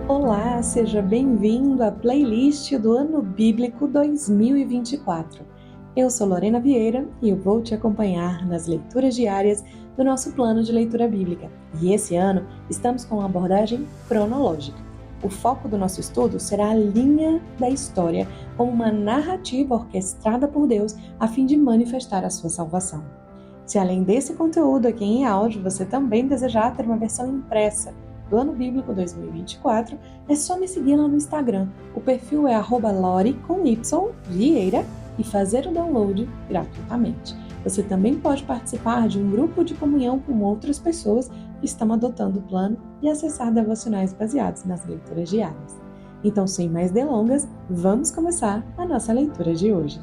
Olá, seja bem-vindo à playlist do Ano Bíblico 2024. Eu sou Lorena Vieira e eu vou te acompanhar nas leituras diárias do nosso plano de leitura bíblica. E esse ano estamos com uma abordagem cronológica. O foco do nosso estudo será a linha da história como uma narrativa orquestrada por Deus a fim de manifestar a sua salvação. Se além desse conteúdo aqui em áudio você também desejar ter uma versão impressa do Ano Bíblico 2024, é só me seguir lá no Instagram. O perfil é @lori_vieira e fazer o download gratuitamente. Você também pode participar de um grupo de comunhão com outras pessoas que estão adotando o plano e acessar devocionais baseados nas leituras diárias. Então, sem mais delongas, vamos começar a nossa leitura de hoje.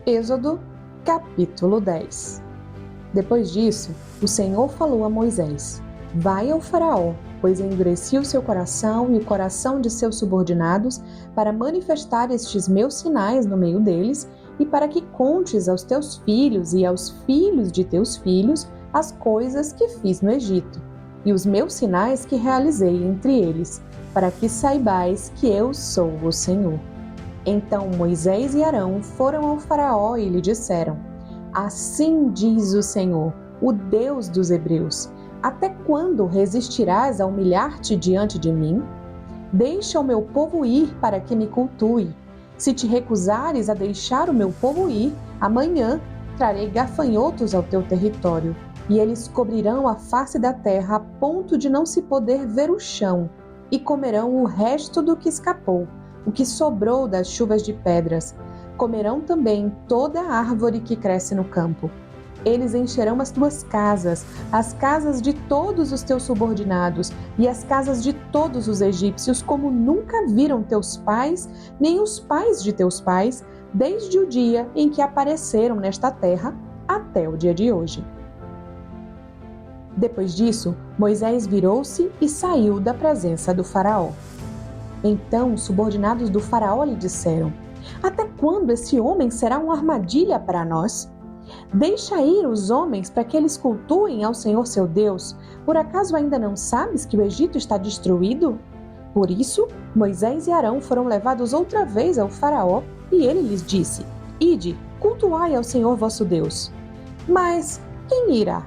Êxodo, capítulo 10. Depois disso, o Senhor falou a Moisés: Vai ao faraó, pois endureci o seu coração e o coração de seus subordinados para manifestar estes meus sinais no meio deles e para que contes aos teus filhos e aos filhos de teus filhos as coisas que fiz no Egito e os meus sinais que realizei entre eles, para que saibais que eu sou o Senhor. Então Moisés e Arão foram ao faraó e lhe disseram: Assim diz o Senhor, o Deus dos Hebreus: Até quando resistirás a humilhar-te diante de mim? Deixa o meu povo ir para que me cultue. Se te recusares a deixar o meu povo ir, amanhã trarei gafanhotos ao teu território, e eles cobrirão a face da terra a ponto de não se poder ver o chão, e comerão o resto do que escapou, o que sobrou das chuvas de pedras. Comerão também toda a árvore que cresce no campo. Eles encherão as tuas casas, as casas de todos os teus subordinados e as casas de todos os egípcios, como nunca viram teus pais, nem os pais de teus pais, desde o dia em que apareceram nesta terra até o dia de hoje. Depois disso, Moisés virou-se e saiu da presença do faraó. Então os subordinados do faraó lhe disseram: Até quando esse homem será uma armadilha para nós? Deixa ir os homens para que eles cultuem ao Senhor seu Deus. Por acaso ainda não sabes que o Egito está destruído? Por isso, Moisés e Arão foram levados outra vez ao faraó e ele lhes disse: Ide, cultuai ao Senhor vosso Deus. Mas quem irá?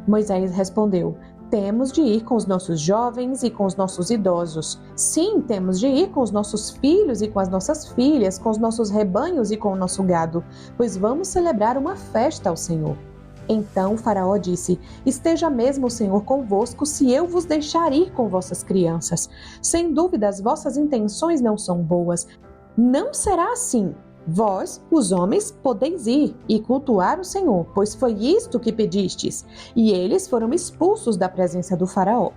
Moisés respondeu: Temos de ir com os nossos jovens e com os nossos idosos. Sim, temos de ir com os nossos filhos e com as nossas filhas, com os nossos rebanhos e com o nosso gado, pois vamos celebrar uma festa ao Senhor. Então o faraó disse: Esteja mesmo o Senhor convosco, se eu vos deixar ir com vossas crianças. Sem dúvida as vossas intenções não são boas. Não será assim. Vós, os homens, podeis ir e cultuar o Senhor, pois foi isto que pedistes. E eles foram expulsos da presença do faraó.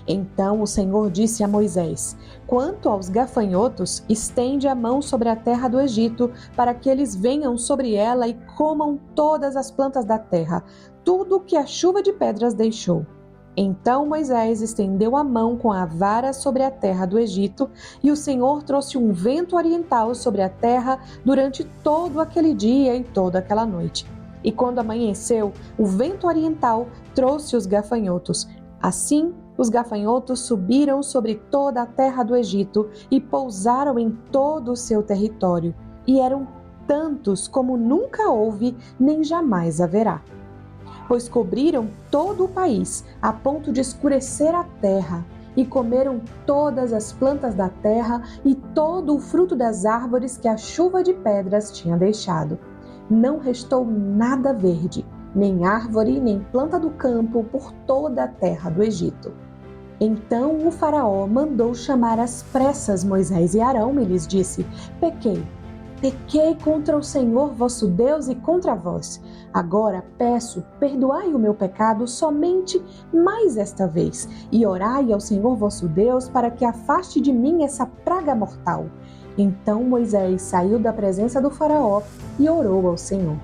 Então o Senhor disse a Moisés: Quanto aos gafanhotos, estende a mão sobre a terra do Egito, para que eles venham sobre ela e comam todas as plantas da terra, tudo o que a chuva de pedras deixou. Então Moisés estendeu a mão com a vara sobre a terra do Egito, e o Senhor trouxe um vento oriental sobre a terra durante todo aquele dia e toda aquela noite. E quando amanheceu, o vento oriental trouxe os gafanhotos. Assim, os gafanhotos subiram sobre toda a terra do Egito e pousaram em todo o seu território. E eram tantos como nunca houve, nem jamais haverá. Pois cobriram todo o país, a ponto de escurecer a terra, e comeram todas as plantas da terra e todo o fruto das árvores que a chuva de pedras tinha deixado. Não restou nada verde, nem árvore, nem planta do campo por toda a terra do Egito. Então o faraó mandou chamar às pressas Moisés e Arão e lhes disse: Pequei contra o Senhor vosso Deus e contra vós. Agora peço, perdoai o meu pecado somente mais esta vez, e orai ao Senhor vosso Deus para que afaste de mim essa praga mortal. Então Moisés saiu da presença do faraó e orou ao Senhor.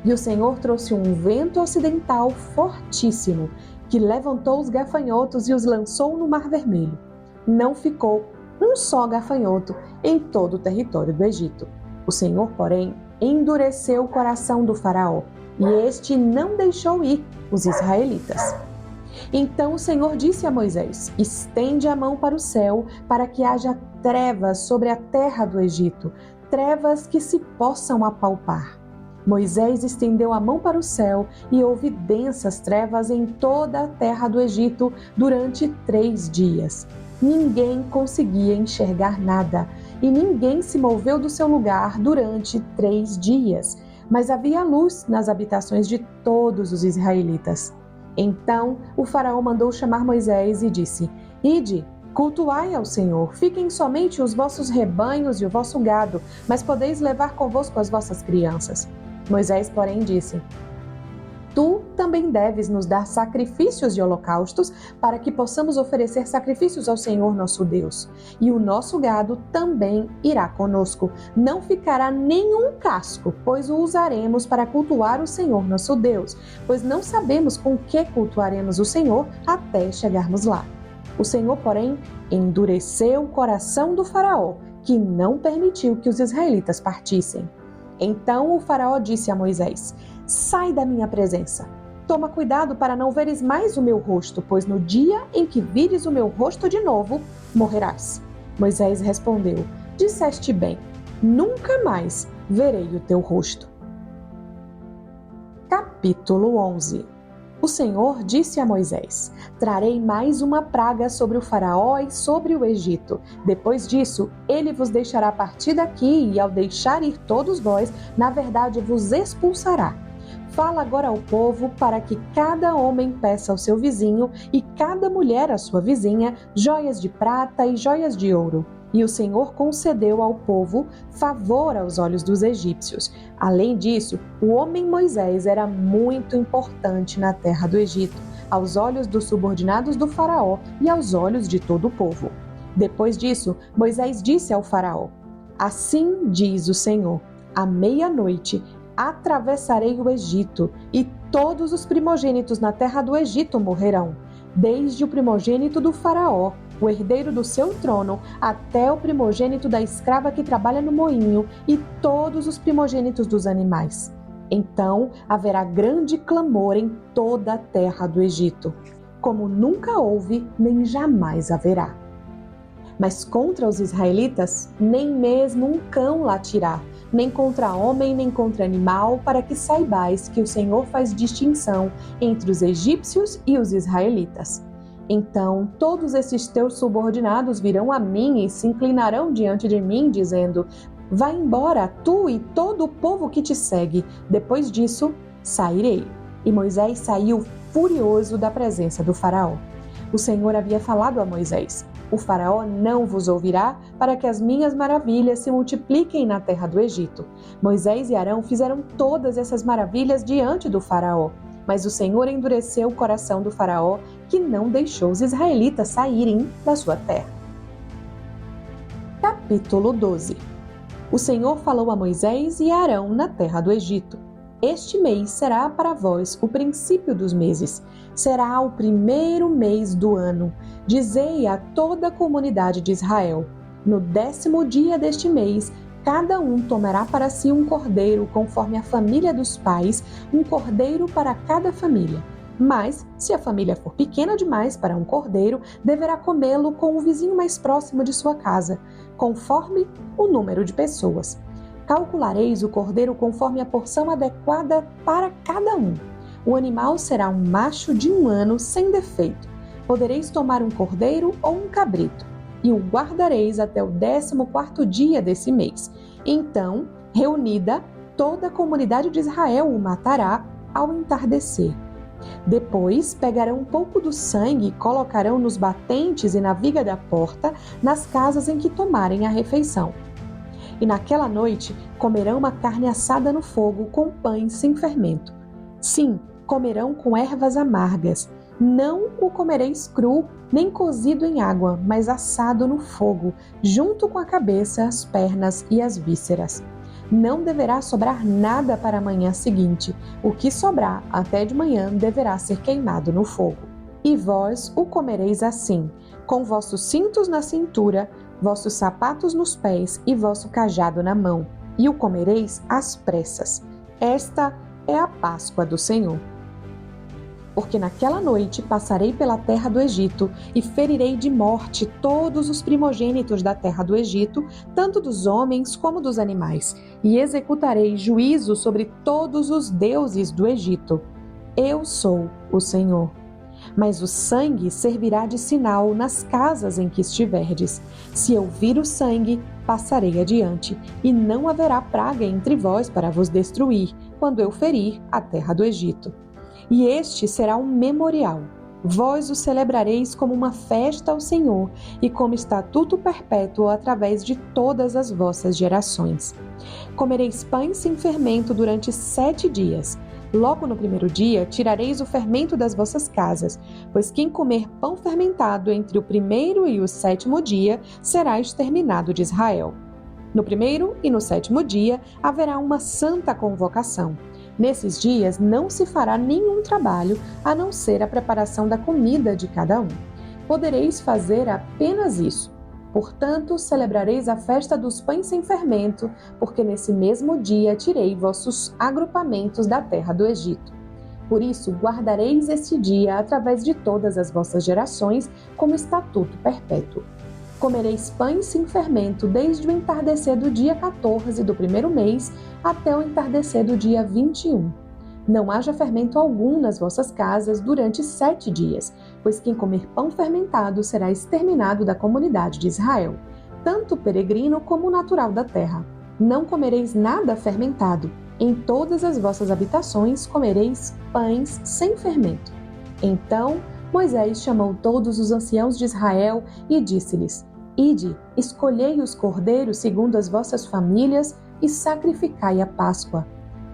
E o Senhor trouxe um vento ocidental fortíssimo, que levantou os gafanhotos e os lançou no Mar Vermelho. Não ficou um só gafanhoto em todo o território do Egito. O Senhor, porém, endureceu o coração do faraó, e este não deixou ir os israelitas. Então o Senhor disse a Moisés: estende a mão para o céu, para que haja trevas sobre a terra do Egito, trevas que se possam apalpar. Moisés estendeu a mão para o céu e houve densas trevas em toda a terra do Egito durante 3 dias. Ninguém conseguia enxergar nada e ninguém se moveu do seu lugar durante 3 dias, mas havia luz nas habitações de todos os israelitas. Então o faraó mandou chamar Moisés e disse: Ide, cultuai ao Senhor, fiquem somente os vossos rebanhos e o vosso gado, mas podeis levar convosco as vossas crianças. Moisés, porém, disse: Tu também deves nos dar sacrifícios e holocaustos, para que possamos oferecer sacrifícios ao Senhor nosso Deus. E o nosso gado também irá conosco. Não ficará nenhum casco, pois o usaremos para cultuar o Senhor nosso Deus, pois não sabemos com que cultuaremos o Senhor até chegarmos lá. O Senhor, porém, endureceu o coração do faraó, que não permitiu que os israelitas partissem. Então o faraó disse a Moisés: Sai da minha presença. Toma cuidado para não veres mais o meu rosto, pois no dia em que vires o meu rosto de novo, morrerás. Moisés respondeu: Disseste bem, nunca mais verei o teu rosto. Capítulo 11. O Senhor disse a Moisés: Trarei mais uma praga sobre o faraó e sobre o Egito. Depois disso, ele vos deixará partir daqui e, ao deixar ir todos vós, na verdade vos expulsará. Fala agora ao povo para que cada homem peça ao seu vizinho e cada mulher à sua vizinha joias de prata e joias de ouro. E o Senhor concedeu ao povo favor aos olhos dos egípcios. Além disso, o homem Moisés era muito importante na terra do Egito, aos olhos dos subordinados do faraó e aos olhos de todo o povo. Depois disso, Moisés disse ao faraó: Assim diz o Senhor, à meia-noite atravessarei o Egito, e todos os primogênitos na terra do Egito morrerão, desde o primogênito do faraó, o herdeiro do seu trono, até o primogênito da escrava que trabalha no moinho e todos os primogênitos dos animais. Então haverá grande clamor em toda a terra do Egito, como nunca houve nem jamais haverá. Mas contra os israelitas, nem mesmo um cão latirá, nem contra homem, nem contra animal, para que saibais que o Senhor faz distinção entre os egípcios e os israelitas. Então todos esses teus subordinados virão a mim e se inclinarão diante de mim, dizendo: Vai embora, tu e todo o povo que te segue. Depois disso, sairei. E Moisés saiu furioso da presença do faraó. O Senhor havia falado a Moisés: O faraó não vos ouvirá, para que as minhas maravilhas se multipliquem na terra do Egito. Moisés e Arão fizeram todas essas maravilhas diante do faraó. Mas o Senhor endureceu o coração do faraó, que não deixou os israelitas saírem da sua terra. Capítulo 12. O Senhor falou a Moisés e a Arão na terra do Egito: Este mês será para vós o princípio dos meses. Será o primeiro mês do ano. Dizei a toda a comunidade de Israel: No 10º dia deste mês, cada um tomará para si um cordeiro conforme a família dos pais, um cordeiro para cada família. Mas, se a família for pequena demais para um cordeiro, deverá comê-lo com o vizinho mais próximo de sua casa, conforme o número de pessoas. Calculareis o cordeiro conforme a porção adequada para cada um. O animal será um macho de 1 ano sem defeito. Podereis tomar um cordeiro ou um cabrito, e o guardareis até o 14º dia desse mês. Então, reunida, toda a comunidade de Israel o matará ao entardecer. Depois, pegarão um pouco do sangue e colocarão nos batentes e na viga da porta, nas casas em que tomarem a refeição. E naquela noite, comerão uma carne assada no fogo com pães sem fermento. Sim, comerão com ervas amargas. Não o comereis cru, nem cozido em água, mas assado no fogo, junto com a cabeça, as pernas e as vísceras. Não deverá sobrar nada para a manhã seguinte. O que sobrar até de manhã deverá ser queimado no fogo. E vós o comereis assim, com vossos cintos na cintura, vossos sapatos nos pés e vosso cajado na mão. E o comereis às pressas. Esta é a Páscoa do Senhor. Porque naquela noite passarei pela terra do Egito e ferirei de morte todos os primogênitos da terra do Egito, tanto dos homens como dos animais, e executarei juízo sobre todos os deuses do Egito. Eu sou o Senhor. Mas o sangue servirá de sinal nas casas em que estiverdes. Se eu vir o sangue, passarei adiante, e não haverá praga entre vós para vos destruir, quando eu ferir a terra do Egito. E este será um memorial. Vós o celebrareis como uma festa ao Senhor e como estatuto perpétuo através de todas as vossas gerações. Comereis pães sem fermento durante 7 dias. Logo no primeiro dia, tirareis o fermento das vossas casas, pois quem comer pão fermentado entre o primeiro e o 7º dia será exterminado de Israel. No primeiro e no 7º dia haverá uma santa convocação. Nesses dias não se fará nenhum trabalho, a não ser a preparação da comida de cada um. Podereis fazer apenas isso. Portanto, celebrareis a festa dos pães sem fermento, porque nesse mesmo dia tirei vossos agrupamentos da terra do Egito. Por isso, guardareis esse dia através de todas as vossas gerações como estatuto perpétuo. Comereis pães sem fermento desde o entardecer do dia 14 do primeiro mês até o entardecer do dia 21. Não haja fermento algum nas vossas casas durante 7 dias, pois quem comer pão fermentado será exterminado da comunidade de Israel, tanto peregrino como natural da terra. Não comereis nada fermentado. Em todas as vossas habitações comereis pães sem fermento. Então Moisés chamou todos os anciãos de Israel e disse-lhes: Ide, escolhei os cordeiros segundo as vossas famílias e sacrificai a Páscoa.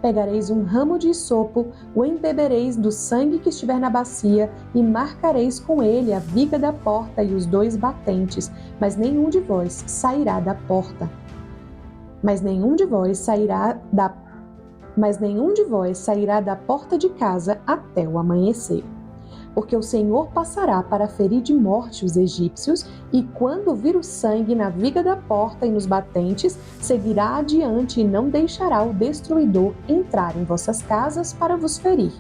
Pegareis um ramo de hisopo, o embebereis do sangue que estiver na bacia e marcareis com ele a viga da porta e os 2 batentes, mas nenhum de vós sairá da porta. Mas nenhum de vós sairá da porta de casa até o amanhecer. Porque o Senhor passará para ferir de morte os egípcios, e quando vir o sangue na viga da porta e nos batentes, seguirá adiante e não deixará o destruidor entrar em vossas casas para vos ferir.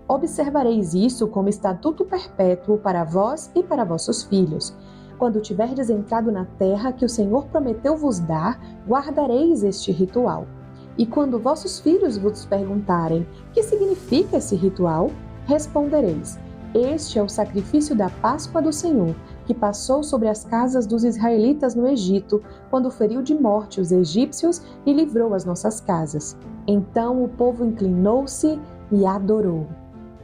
Observareis isso como estatuto perpétuo para vós e para vossos filhos. Quando tiverdes entrado na terra que o Senhor prometeu vos dar, guardareis este ritual. E quando vossos filhos vos perguntarem: que significa esse ritual? Respondereis: este é o sacrifício da Páscoa do Senhor, que passou sobre as casas dos israelitas no Egito, quando feriu de morte os egípcios e livrou as nossas casas. Então o povo inclinou-se e adorou.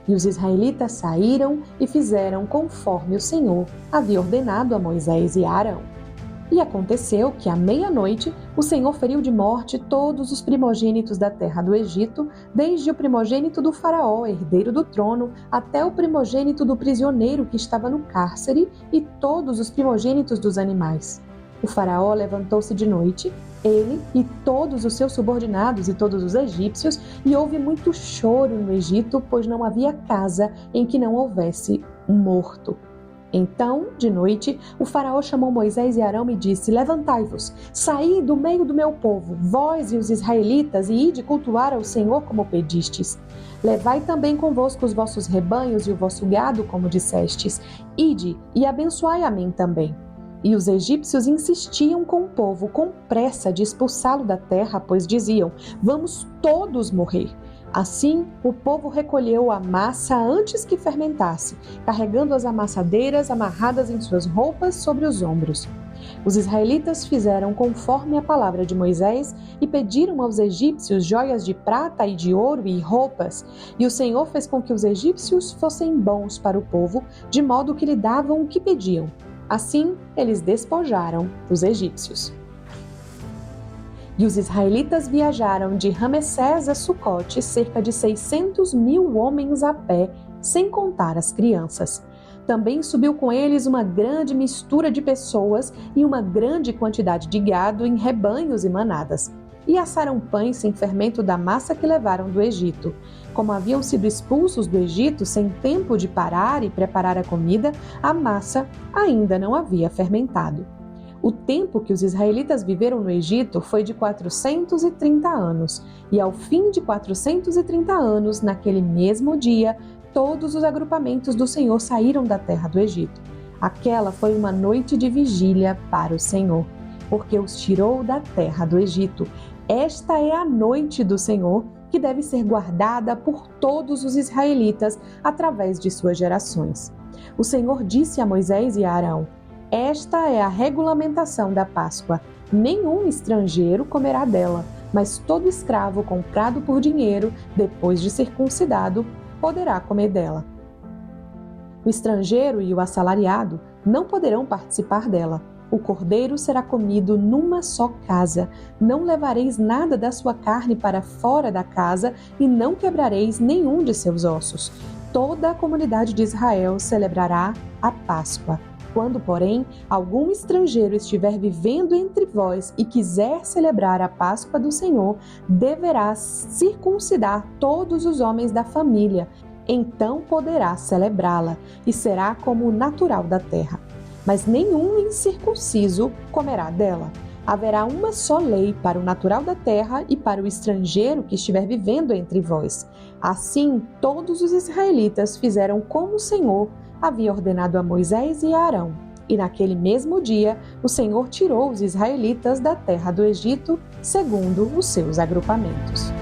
E os israelitas saíram e fizeram conforme o Senhor havia ordenado a Moisés e a Arão. E aconteceu que à meia-noite o Senhor feriu de morte todos os primogênitos da terra do Egito, desde o primogênito do faraó, herdeiro do trono, até o primogênito do prisioneiro que estava no cárcere e todos os primogênitos dos animais. O faraó levantou-se de noite, ele e todos os seus subordinados e todos os egípcios, e houve muito choro no Egito, pois não havia casa em que não houvesse um morto. Então, de noite, o faraó chamou Moisés e Arão e disse: Levantai-vos, saí do meio do meu povo, vós e os israelitas, e ide cultuar ao Senhor como pedistes. Levai também convosco os vossos rebanhos e o vosso gado, como dissestes. Ide e abençoai a mim também. E os egípcios insistiam com o povo com pressa de expulsá-lo da terra, pois diziam: Vamos todos morrer. Assim, o povo recolheu a massa antes que fermentasse, carregando as amassadeiras amarradas em suas roupas sobre os ombros. Os israelitas fizeram conforme a palavra de Moisés e pediram aos egípcios joias de prata e de ouro e roupas, e o Senhor fez com que os egípcios fossem bons para o povo, de modo que lhe davam o que pediam. Assim, eles despojaram os egípcios. E os israelitas viajaram de Ramessés a Sucote, cerca de 600.000 homens a pé, sem contar as crianças. Também subiu com eles uma grande mistura de pessoas e uma grande quantidade de gado em rebanhos e manadas. E assaram pães sem fermento da massa que levaram do Egito. Como haviam sido expulsos do Egito sem tempo de parar e preparar a comida, a massa ainda não havia fermentado. O tempo que os israelitas viveram no Egito foi de 430 anos, e ao fim de 430 anos, naquele mesmo dia, todos os agrupamentos do Senhor saíram da terra do Egito. Aquela foi uma noite de vigília para o Senhor, porque os tirou da terra do Egito. Esta é a noite do Senhor, que deve ser guardada por todos os israelitas através de suas gerações. O Senhor disse a Moisés e a Arão: esta é a regulamentação da Páscoa. Nenhum estrangeiro comerá dela, mas todo escravo comprado por dinheiro, depois de circuncidado, poderá comer dela. O estrangeiro e o assalariado não poderão participar dela. O cordeiro será comido numa só casa. Não levareis nada da sua carne para fora da casa e não quebrareis nenhum de seus ossos. Toda a comunidade de Israel celebrará a Páscoa. Quando, porém, algum estrangeiro estiver vivendo entre vós e quiser celebrar a Páscoa do Senhor, deverá circuncidar todos os homens da família. Então poderá celebrá-la, e será como o natural da terra. Mas nenhum incircunciso comerá dela. Haverá uma só lei para o natural da terra e para o estrangeiro que estiver vivendo entre vós. Assim, todos os israelitas fizeram como o Senhor havia ordenado a Moisés e a Arão. E naquele mesmo dia, o Senhor tirou os israelitas da terra do Egito, segundo os seus agrupamentos.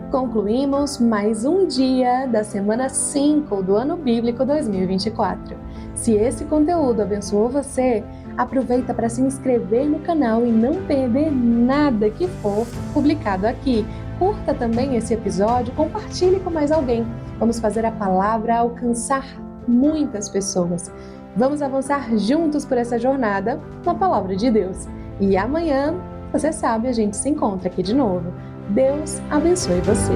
Concluímos mais um dia da semana 5 do Ano Bíblico 2024. Se esse conteúdo abençoou você, aproveita para se inscrever no canal e não perder nada que for publicado aqui. Curta também esse episódio, compartilhe com mais alguém. Vamos fazer a palavra alcançar muitas pessoas. Vamos avançar juntos por essa jornada na Palavra de Deus. E amanhã, você sabe, a gente se encontra aqui de novo. Deus abençoe você.